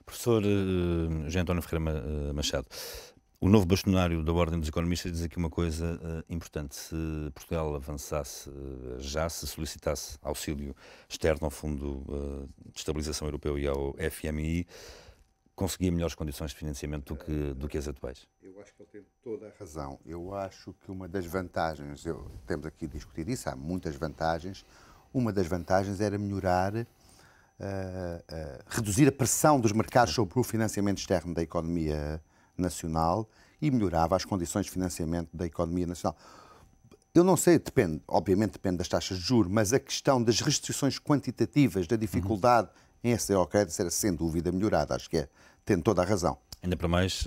Professor José António Ferreira Machado, o novo bastonário da Ordem dos Economistas diz aqui uma coisa importante. Se Portugal avançasse já, se solicitasse auxílio externo ao Fundo de Estabilização Europeu e ao FMI, conseguia melhores condições de financiamento do que as atuais. Eu acho que ele tem toda a razão. Eu acho que uma das vantagens, temos aqui discutido isso, há muitas vantagens, uma das vantagens era melhorar, reduzir a pressão dos mercados sobre o financiamento externo da economia nacional e melhorava as condições de financiamento da economia nacional. Eu não sei, depende, obviamente depende das taxas de juros, mas a questão das restrições quantitativas, da dificuldade em aceder ao crédito era sem dúvida melhorada. Acho que tem toda a razão. Ainda para mais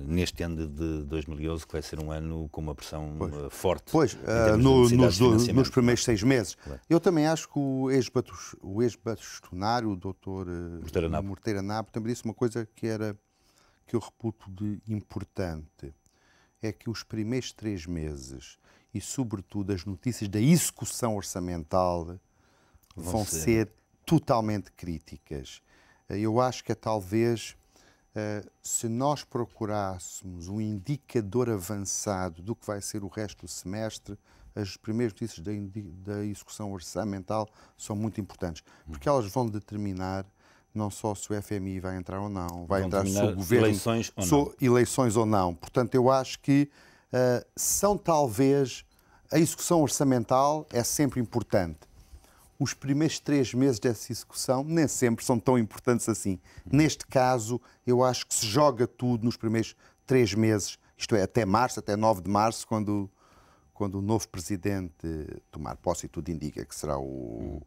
neste ano de 2011, que vai ser um ano com uma pressão forte. Pois, nos primeiros 6 meses. Claro. Eu também acho que o ex-bastonário, o doutor Morteira Napo, também disse uma coisa que eu reputo de importante. É que os primeiros 3 meses e, sobretudo, as notícias da execução orçamental vão ser totalmente críticas. Eu acho que talvez, se nós procurássemos um indicador avançado do que vai ser o resto do semestre, as primeiras notícias da execução orçamental são muito importantes, porque elas vão determinar não só se o FMI vai entrar ou não, vai entrar se o governo... Eleições ou não. Portanto, eu acho que são talvez... A execução orçamental é sempre importante. Os primeiros 3 meses dessa execução nem sempre são tão importantes assim. Neste caso, eu acho que se joga tudo nos primeiros 3 meses, isto é, até março, até 9 de março, quando o novo presidente tomar posse, e tudo indica que será o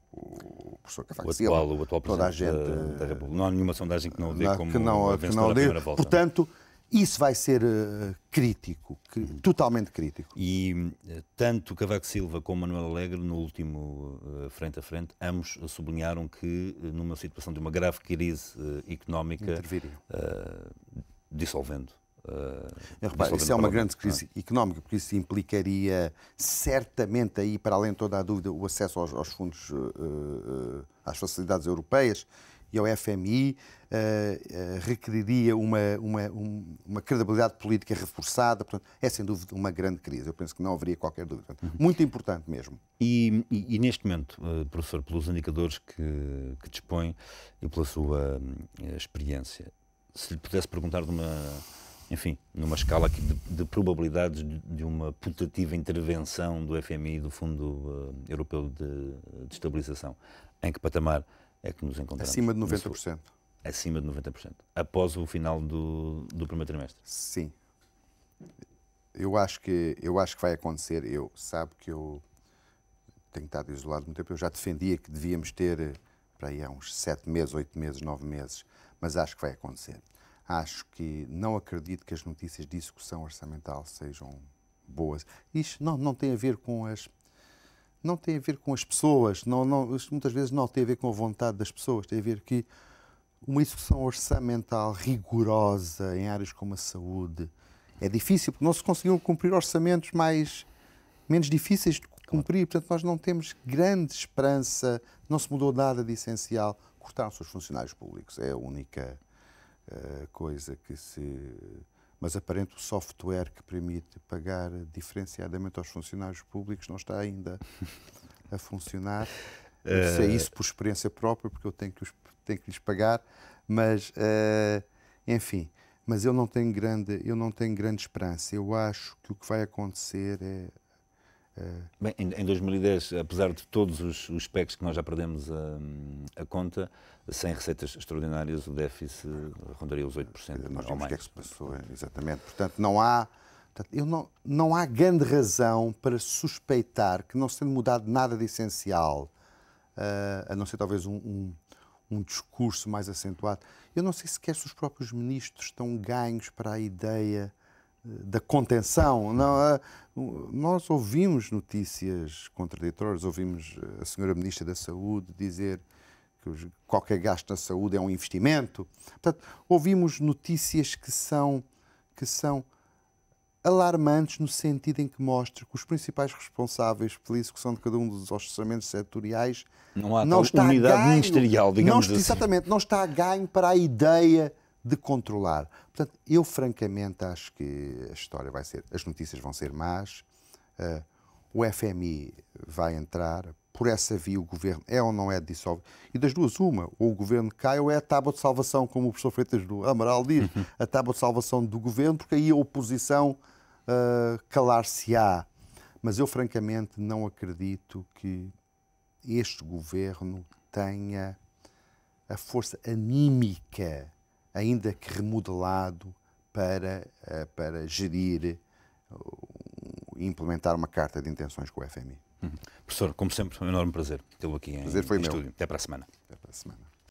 professor Cavaco Silva. O atual presidente da República. Não há nenhuma sondagem que não o dê como vencedor da primeira volta. Portanto, isso vai ser crítico, totalmente crítico. E tanto Cavaco Silva como Manuel Alegre, no último frente a frente, ambos sublinharam que, numa situação de uma grave crise económica, dissolvendo. Repare, isso é uma grande crise económica, porque isso implicaria certamente, aí, para além de toda a dúvida, o acesso aos fundos, às facilidades europeias e ao FMI, requeriria uma credibilidade política reforçada. Portanto, é sem dúvida uma grande crise. Eu penso que não haveria qualquer dúvida. Portanto, muito importante mesmo. E neste momento, professor, pelos indicadores que dispõe e pela sua experiência, se lhe pudesse perguntar numa escala aqui de probabilidades de uma putativa intervenção do FMI, do Fundo Europeu de Estabilização, em que patamar é que nos encontramos? Acima de 90%. Acima de 90%. Após o final do primeiro trimestre? Sim. Eu acho que vai acontecer. Sabe que eu tenho estado isolado muito tempo. Eu já defendia que devíamos ter para aí há uns 7 meses, 8 meses, 9 meses. Mas acho que vai acontecer. Acho que não acredito que as notícias de execução orçamental sejam boas. Isto não tem a ver com as... Não tem a ver com as pessoas, muitas vezes não tem a ver com a vontade das pessoas, tem a ver que uma execução orçamental rigorosa em áreas como a saúde é difícil, porque não se conseguiam cumprir orçamentos menos difíceis de cumprir, portanto nós não temos grande esperança, não se mudou nada de essencial, cortaram-se os funcionários públicos, é a única coisa que se... Mas aparente o software que permite pagar diferenciadamente aos funcionários públicos não está ainda a funcionar. Eu sei isso por experiência própria, porque eu tenho que lhes pagar, mas, enfim, mas eu não tenho grande esperança. Eu acho que o que vai acontecer é... Bem, em 2010, apesar de todos os PECs que nós já perdemos a conta, sem receitas extraordinárias, o déficit rondaria os 8% ou mais. O que é que se passou, exatamente. Portanto, não há grande razão para suspeitar que, não se tendo mudado nada de essencial, a não ser talvez um discurso mais acentuado, eu não sei sequer se os próprios ministros estão ganhos para a ideia da contenção. Nós ouvimos notícias contraditórias, ouvimos a senhora Ministra da Saúde dizer que qualquer gasto na saúde é um investimento. Portanto, ouvimos notícias que são alarmantes no sentido em que mostra que os principais responsáveis pela execução de cada um dos orçamentos setoriais não está unidade ministerial, digamos assim. Exatamente, não está a ganho para a ideia de controlar. Portanto, eu francamente acho que a história vai ser, as notícias vão ser más, o FMI vai entrar, por essa via o governo é ou não é dissolvido, e das duas uma, ou o governo cai ou é a tábua de salvação, como o professor Freitas do Amaral diz, a tábua de salvação do governo, porque aí a oposição calar-se-á. Mas eu francamente não acredito que este governo tenha a força anímica, ainda que remodelado, para gerir e implementar uma carta de intenções com o FMI. Professor, como sempre, um enorme prazer tê-lo aqui em estúdio. Até para a semana. Até para a semana.